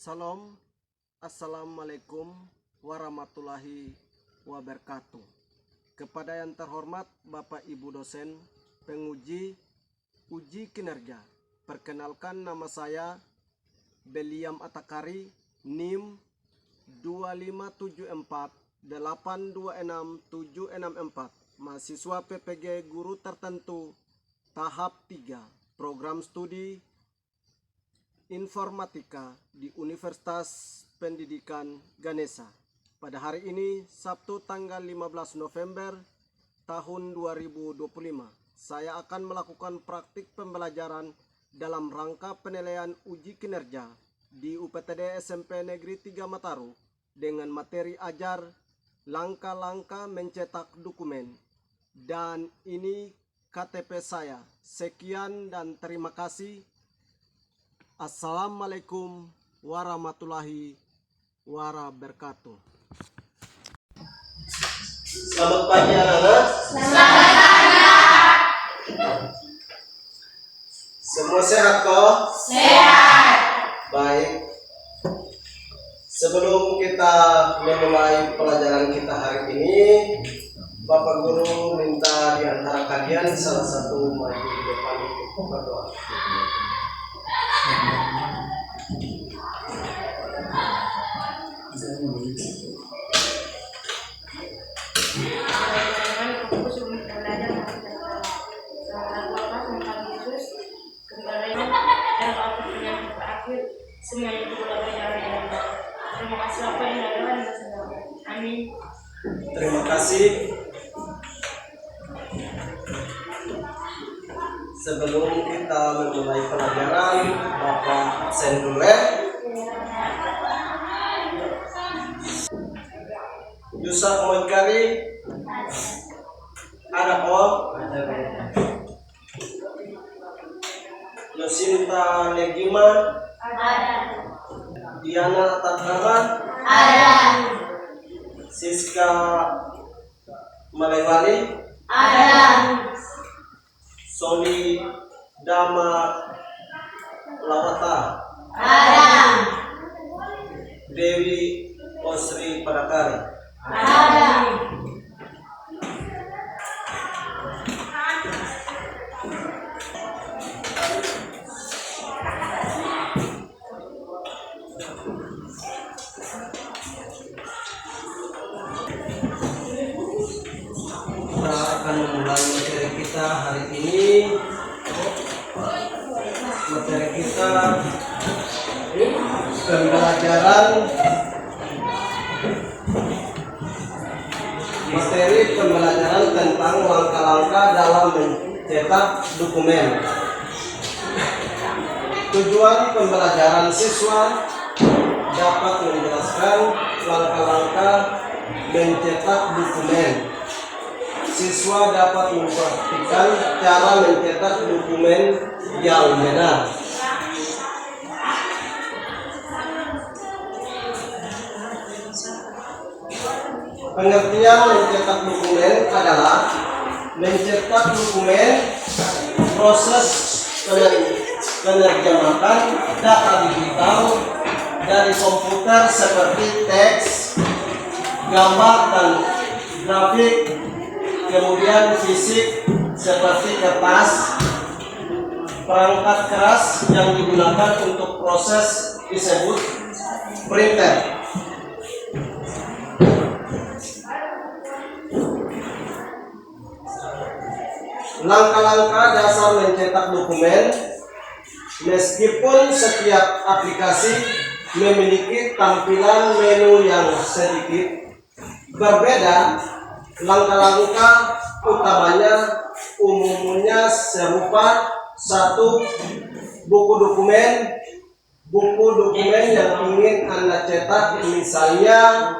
Salam, Assalamualaikum warahmatullahi wabarakatuh. Kepada yang terhormat Bapak Ibu dosen, penguji uji kinerja, perkenalkan nama saya Beliam Atakari, NIM 25748266764, mahasiswa PPG Guru Tertentu tahap 3, program studi Informatika di Universitas Pendidikan Ganesha. Pada hari ini, Sabtu tanggal 15 November tahun 2025, saya akan melakukan praktik pembelajaran dalam rangka penilaian uji kinerja di UPTD SMP Negeri 3 Mataru dengan materi ajar langkah-langkah mencetak dokumen. Dan ini KTP saya. Sekian dan terima kasih. Assalamualaikum warahmatullahi wabarakatuh. Selamat pagi anak-anak. Selamat pagi. Semua sehat kok? Sehat. Baik. Sebelum kita memulai pelajaran kita hari ini, Bapak Guru minta di antara kalian salah satu maju di depan untuk berdoa. Semuanya berjalan yang baik. Terima kasih apa yang ada dan sedang. Amin. Terima kasih. Sebelum kita memulai pelajaran, Bapak absen dulu ya. Yusuf Mengkari, ada kok? Yosinta Negima, Ada. Diana Tatrama, Ada. Siska Malewali, Ada. Soli Dama Lawata, Ada. Dewi Osri Padakari. Ada. Kita akan memulai materi kita hari ini. Materi kita pembelajaran tentang langkah-langkah dalam mencetak dokumen. Tujuan pembelajaran siswa dapat menjelaskan langkah-langkah mencetak dokumen. Siswa dapat mempraktikkan cara mencetak dokumen yang benar. Pengertian mencetak dokumen adalah mencetak dokumen, proses penerjemahan data digital dari komputer seperti teks, gambar dan grafik, kemudian fisik seperti kertas, perangkat keras yang digunakan untuk proses disebut printer. Langkah-langkah dasar mencetak dokumen. Meskipun setiap aplikasi memiliki tampilan menu yang sedikit berbeda, langkah-langkah utamanya umumnya serupa. 1. Buku dokumen yang ingin Anda cetak, misalnya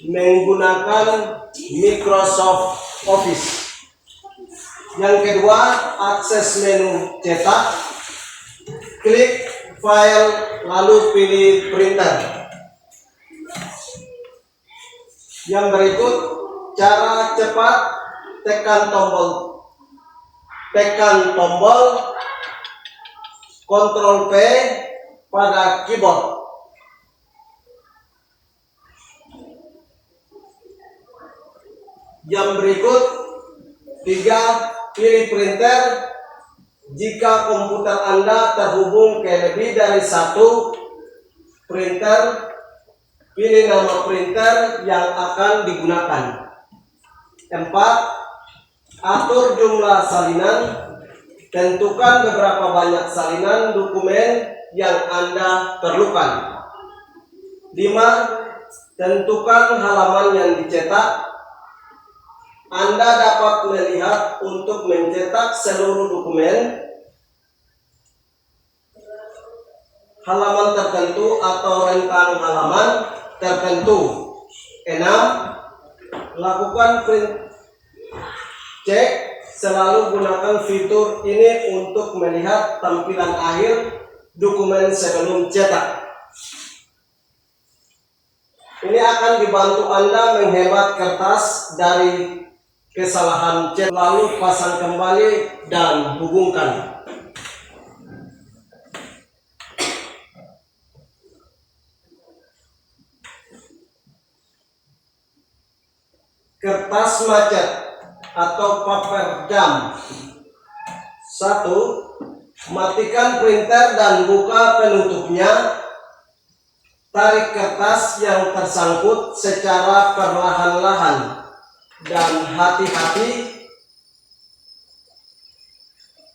menggunakan Microsoft Office. Yang kedua, akses menu cetak, klik file lalu pilih printer. Yang berikut cara cepat, tekan tombol Ctrl P pada keyboard. Yang berikut, 3. Pilih printer. Jika komputer Anda terhubung ke lebih dari satu printer, pilih nama printer yang akan digunakan. 4. Atur jumlah salinan. Tentukan beberapa banyak salinan dokumen yang Anda perlukan. 5. Tentukan halaman yang dicetak. Anda dapat melihat untuk mencetak seluruh dokumen, halaman tertentu atau rentang halaman tertentu. 6. Lakukan print check. Selalu gunakan fitur ini untuk melihat tampilan akhir dokumen sebelum cetak. Ini akan dibantu Anda menghemat kertas dari kesalahan cetak. Lalu pasang kembali dan hubungkan. Kertas macet atau paper jam. 1. Matikan printer dan buka penutupnya. Tarik kertas yang tersangkut secara perlahan-lahan dan hati-hati.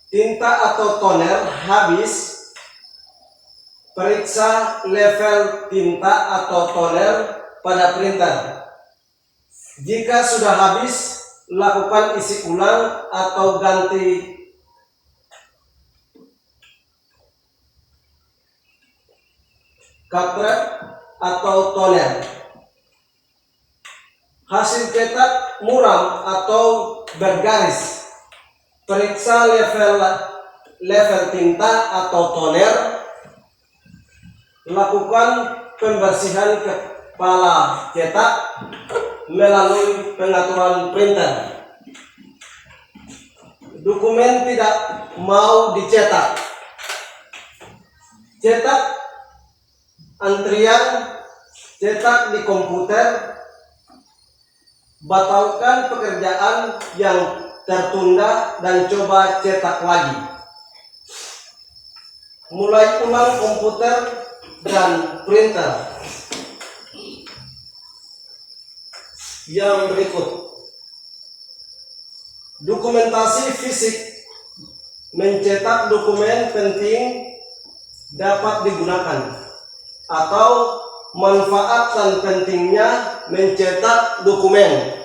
Tinta atau toner habis. Periksa level tinta atau toner pada printer. Jika sudah habis, lakukan isi ulang atau ganti cartridge atau toner. Hasil cetak muram atau bergaris. Periksa level tinta atau toner. Lakukan pembersihan kepala cetak melalui pengaturan printer. Dokumen tidak mau dicetak. Cetak antrian, cetak di komputer. Batalkan pekerjaan yang tertunda dan coba cetak lagi. Mulai ulang komputer dan printer. Yang berikut, dokumentasi fisik. Mencetak dokumen penting dapat digunakan, atau manfaat dan pentingnya mencetak dokumen.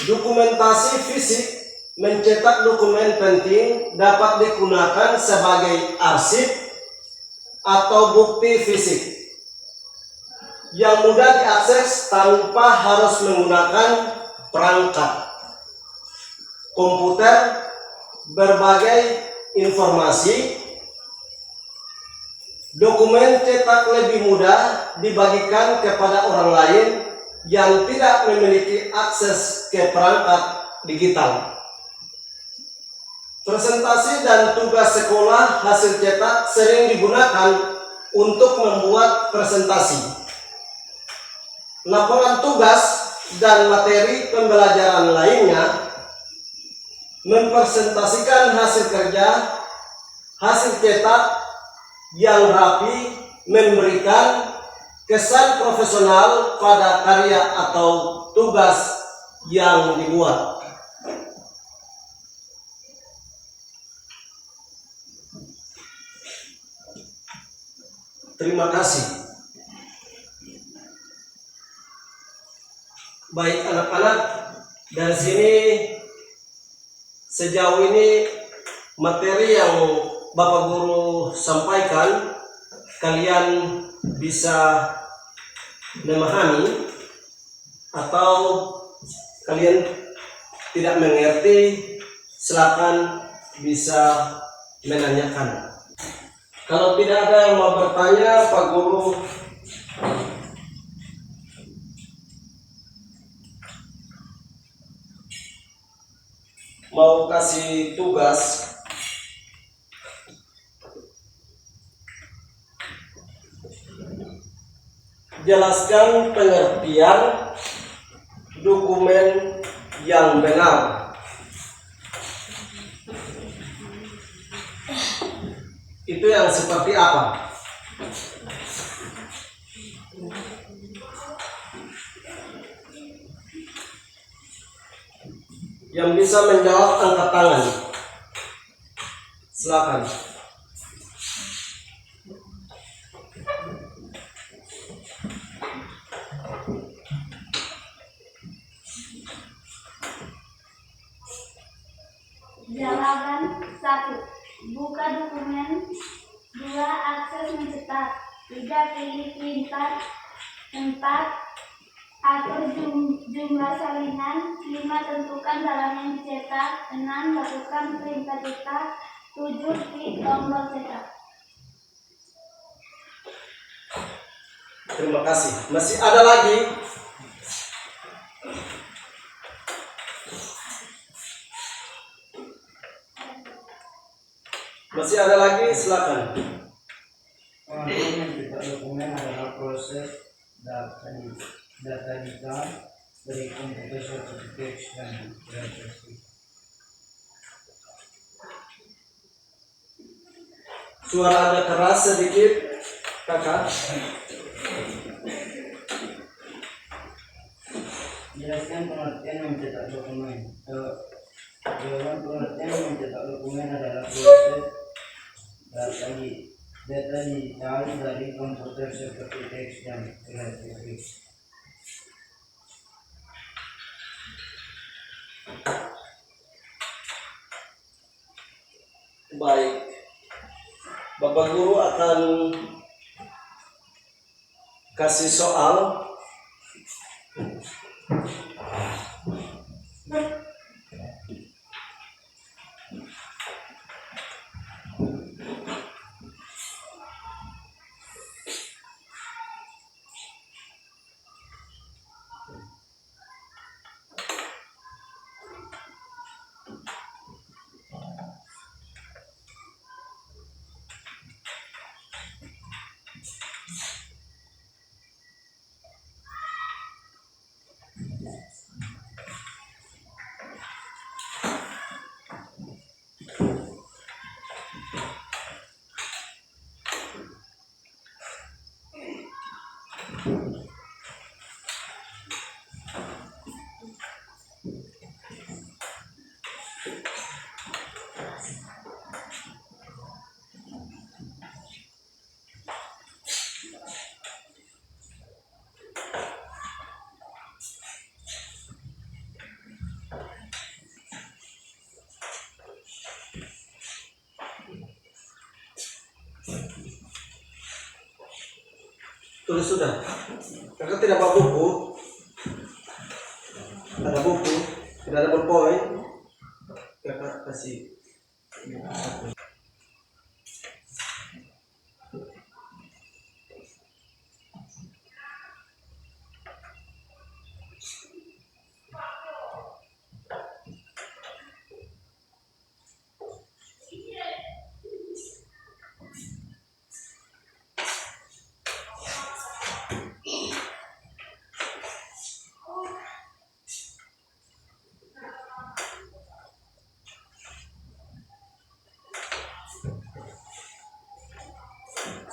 Dokumentasi fisik. Mencetak dokumen penting dapat digunakan sebagai arsip atau bukti fisik yang mudah diakses tanpa harus menggunakan perangkat komputer. Berbagai informasi. Dokumen cetak lebih mudah dibagikan kepada orang lain yang tidak memiliki akses ke perangkat digital. Presentasi dan tugas sekolah hasil cetak sering digunakan untuk membuat presentasi. Laporan tugas dan materi pembelajaran lainnya. Mempresentasikan hasil kerja, hasil cetak yang rapi, memberikan kesan profesional pada karya atau tugas yang dibuat. Terima kasih. Baik anak-anak, dari sini sejauh ini materi yang Bapak Guru sampaikan kalian bisa memahami atau kalian tidak mengerti, silakan bisa menanyakan. Kalau tidak ada yang mau bertanya, Pak Guru mau kasih tugas. Jelaskan pengertian dokumen yang benar. Itu yang seperti apa? Yang bisa menjawab angkat tangan. Silakan. Jawaban 1. Buka dokumen. 2. Akses mencetak. 3. Pilih printer. 4. Atur jumlah salinan. 5. Tentukan dalam yang dicetak. 6. Lakukan perintah cetak. 7. Klik tombol cetak. Terima kasih. Masih ada lagi? Masih ada lagi? Silakan. Mencetak dokumen adalah proses data digital dari komputer seperti teks dan grafis. Suara agak keras sedikit, kakak. Jelaskan pengertian mencetak dokumen. Jawaban pengertian mencetak dokumen adalah proses data digital dari komputer seperti teks dan grafis. Baik. Bapak Guru akan kasih soal. Tulis sudah. Kakak tidak bawa buku. Ada buku. Tidak ada ballpoint. Kakak kasih.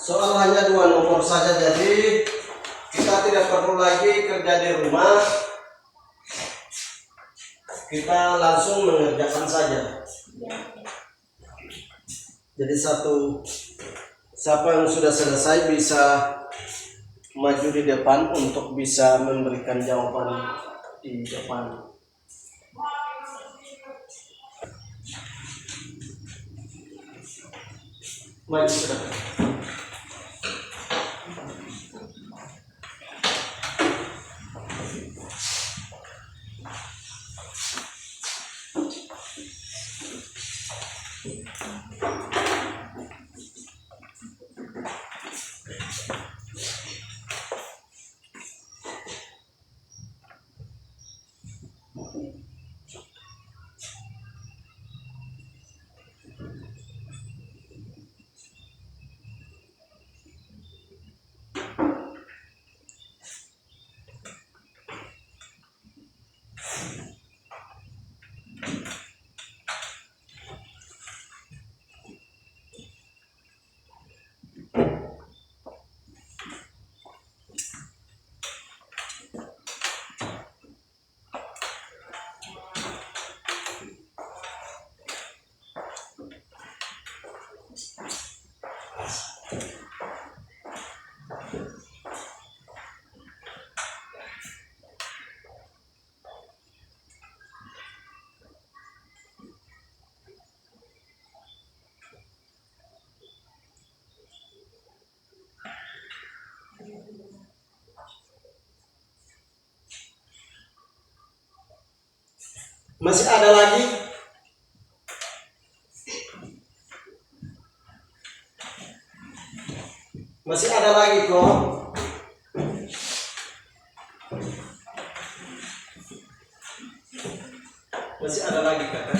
Soal hanya 2 nomor saja, jadi kita tidak perlu lagi kerja di rumah. Kita langsung mengerjakan saja. Jadi siapa yang sudah selesai bisa maju di depan untuk bisa memberikan jawaban di depan. Maju sudah. Masih ada lagi? Masih ada lagi kok? Masih ada lagi kakak?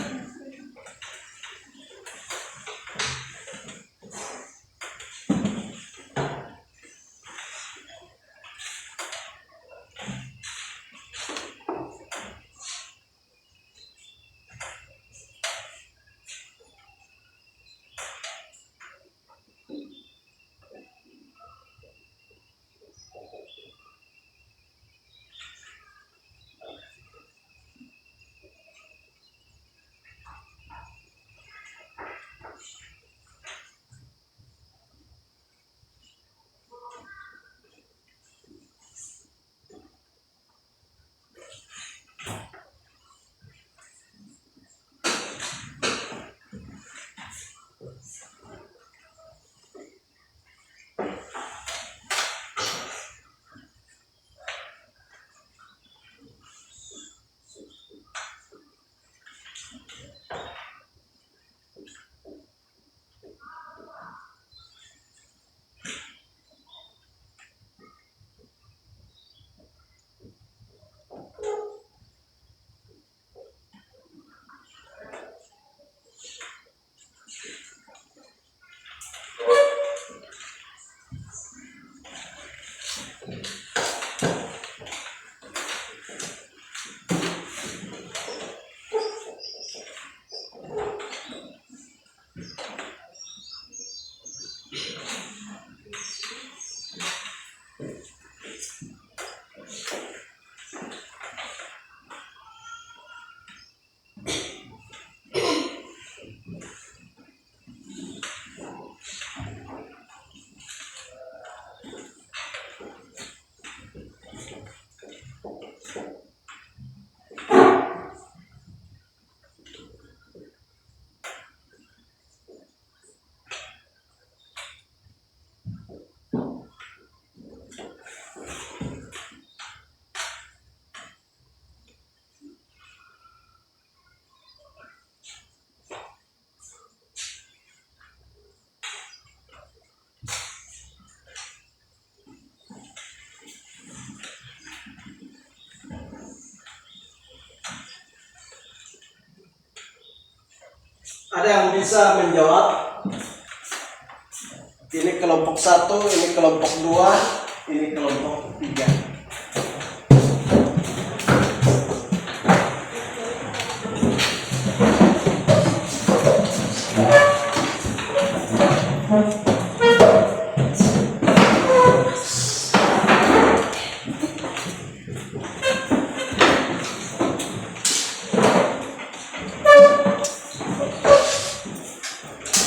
Ada yang bisa menjawab? Ini kelompok 1, ini kelompok 2, ini kelompok 3.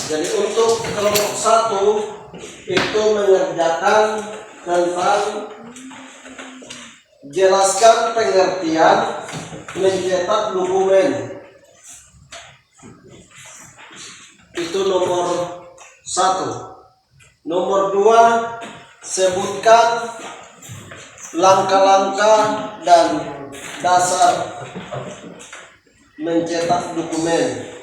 Jadi untuk kelompok 1 itu mengerjakan tentang jelaskan pengertian mencetak dokumen. Itu nomor 1. Nomor 2, sebutkan langkah-langkah dan dasar mencetak dokumen.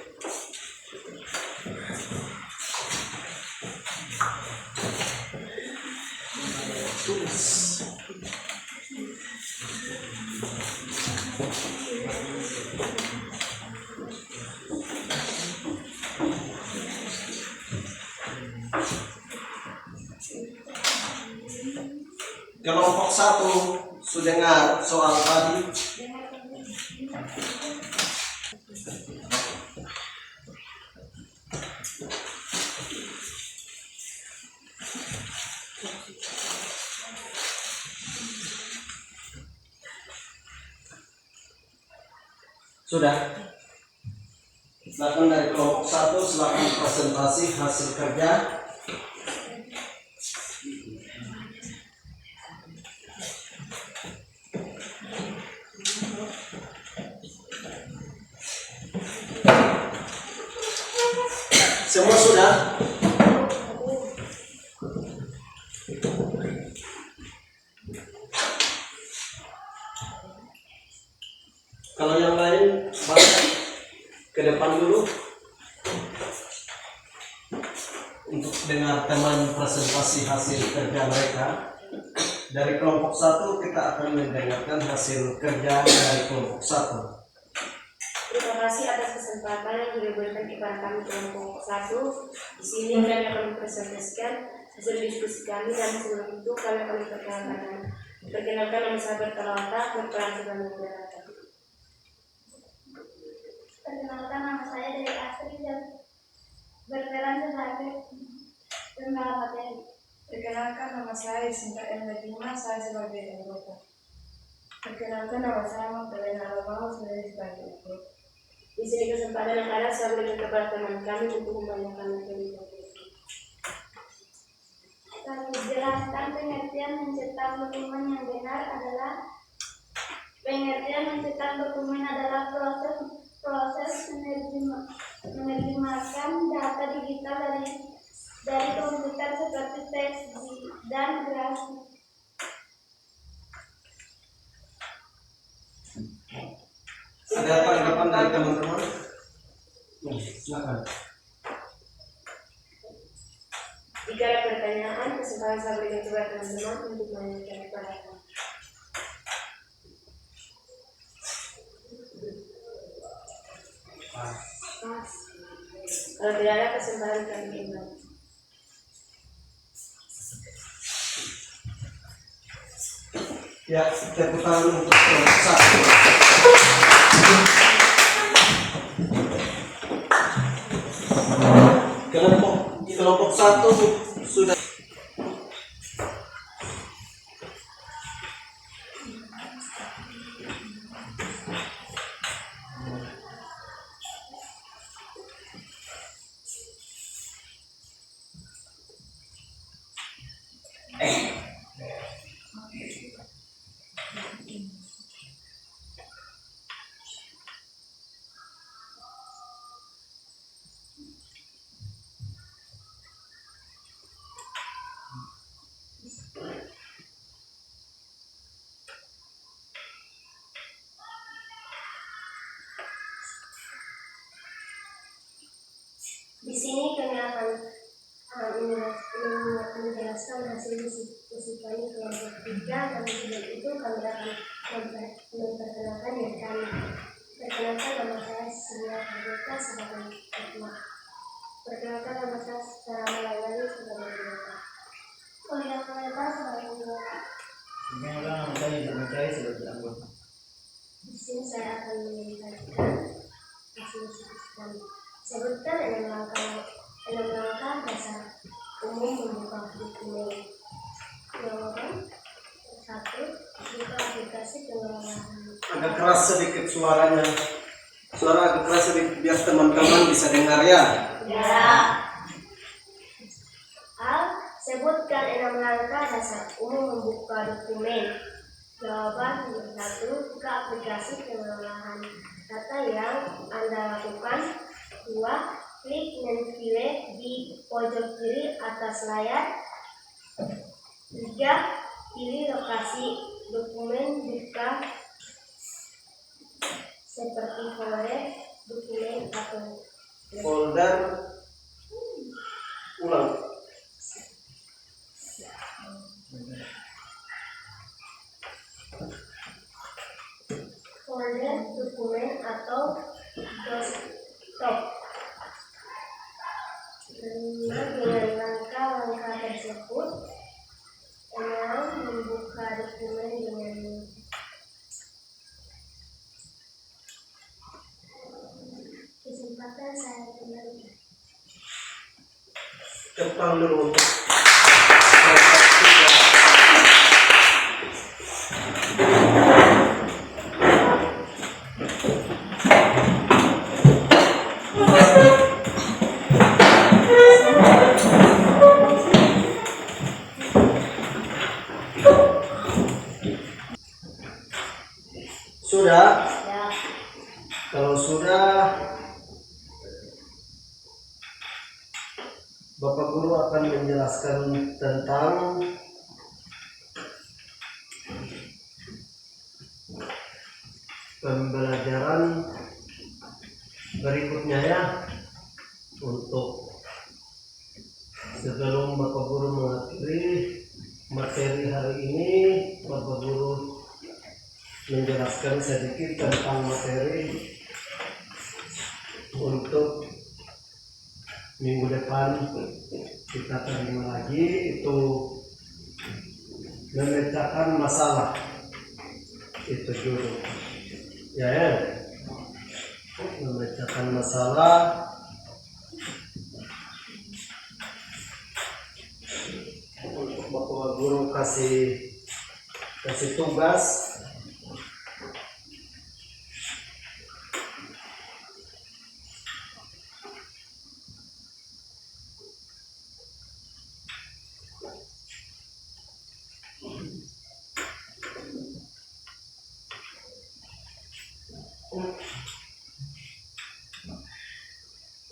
Kelompok 1 sudah dengar soal tadi? Sudah? Silakan dari kelompok 1, silakan presentasi hasil kerja. Semua sudah? Kalau yang lain, balik ke depan dulu untuk dengar teman presentasi hasil kerja mereka. Dari kelompok 1 kita akan mendengarkan hasil kerja dari kelompok 1. Terima kasih atas kesempatan yang diberikan kepada kami kelompok 1. Di sini kami akan mempresentasikan hasil diskusi kami, dan sebelum itu kami akan perkenalkan nama saya Bertalawata, berperan sebagai moderator. Perkenalkan, nama saya Dewi Astri dan berperan sebagai pembalap materi. Perkenalkan, nama saya Sinta M. Fatima, saya sebagai anggota. Perkenalkan, nama saya Magdalena Alabama, saya sebagai anggota. Di sini kesempatan yang ada saya berikan kepada teman kami untuk membanyakan materi. Kami jelaskan pengertian mencetak dokumen yang benar adalah proses menerjemahkan data digital dari komputer seperti teks dan grafik. Ada tanggapan dari teman-teman? Silakan. Jika ada pertanyaan, kesempatan saya berikan kepada teman-teman untuk menanyakan kepada kami. Kalau tidak ada kesempatan kami kembali. Ya, tepuk tangan untuk kelompok 1. Kelompok 1 sudah. Di sini kami akan menjelaskan hasil diskusi kami kelompok 3, dan sebelum itu kami akan memperkenalkan diri kami. Perkenalkan, nama saya Sina Kardeka sebagai ketua. Perkenalkan, nama saya secara melayani sebagai anggota. Kuliah Koleta sebagai anggota. Perkenalkan, nama saya Yuda Mencari sebagai anggota. Di sini saya akan menyampaikan hasil diskusi kami. Sebutkan 6 langkah dasar umum membuka dokumen. Jawaban 1. Buka aplikasi pengelolaan. Agak keras sedikit suaranya. Suara agak keras sedikit biar teman-teman bisa dengar ya. Ya. A. Sebutkan 6 langkah dasar umum membuka dokumen. Jawaban 1. Buka aplikasi pengelolaan data yang Anda lakukan. 2. Klik menu file di pojok kiri atas layar. 3. Pilih lokasi dokumen buka seperti folder, dokumen, atau Folder. Ulang. folder, dokumen, atau desktop. Dengan langkah-langkah tersebut, membuka dokumen dengan kesempatan saya kembali. Tepuk tangan dulu untuk sudah. Ya. Kalau sudah, akan menjelaskan tentang pembelajaran berikutnya ya. Untuk sebelum Bapak Guru mengakhiri materi hari ini, Bapak Guru menjelaskan sedikit tentang materi untuk minggu depan kita terima lagi, itu memecahkan masalah, itu judul ya, memecahkan masalah. Untuk Bapak Guru kasih tugas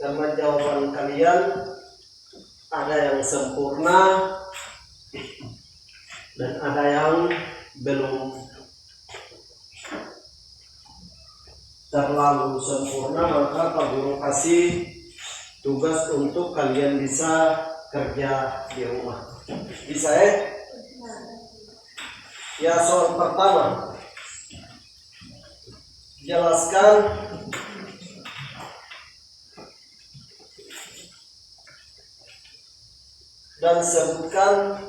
karena jawaban kalian ada yang sempurna dan ada yang belum terlalu sempurna, maka Pak Guru kasih tugas untuk kalian bisa kerja di rumah. Bisa ya? Ya, soal pertama, jelaskan dan sebutkan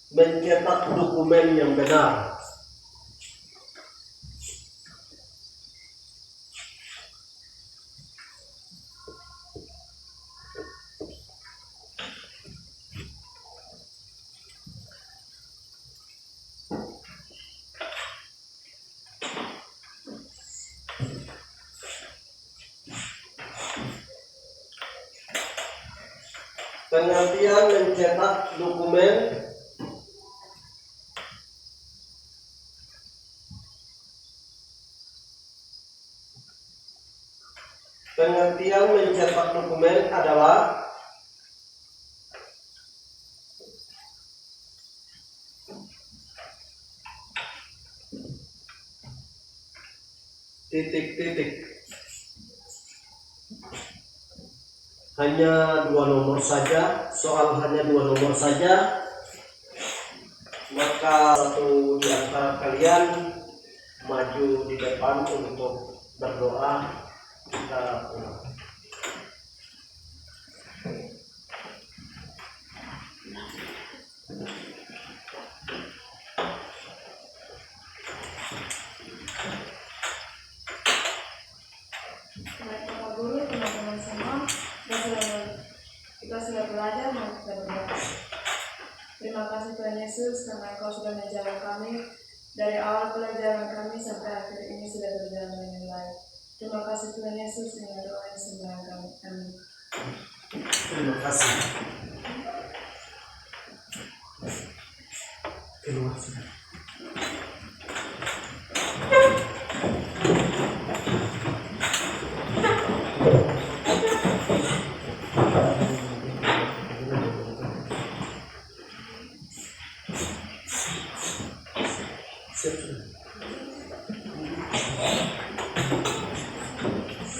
mencetak dokumen yang benar. Pengertian mencetak dokumen adalah titik-titik. Hanya 2 nomor saja, soal hanya 2 nomor saja, maka satu di antara kalian maju di depan untuk berdoa. Kita pulang. Bapak Guru, teman-teman semua, kita sudah belajar melakukan berdoa. Terima kasih Tuhan Yesus karena Engkau sudah menjaga kami dari awal pelajaran kami sampai akhir ini sudah berjalan dengan baik. Terima kasih Tuhan Yesus, dengan doa yang sembahyang kami. Amin. Terima kasih. Terima kasih.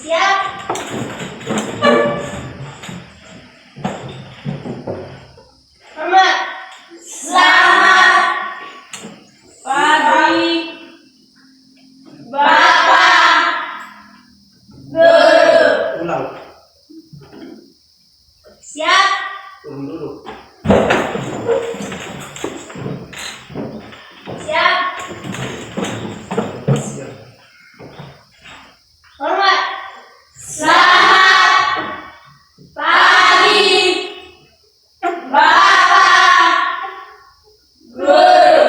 Siap. Hormat. Selamat pagi, Bapak Guru. Ulang. Siap. Turun dulu. Siap. Siap. Hormat. Selamat pagi, Bapak Guru.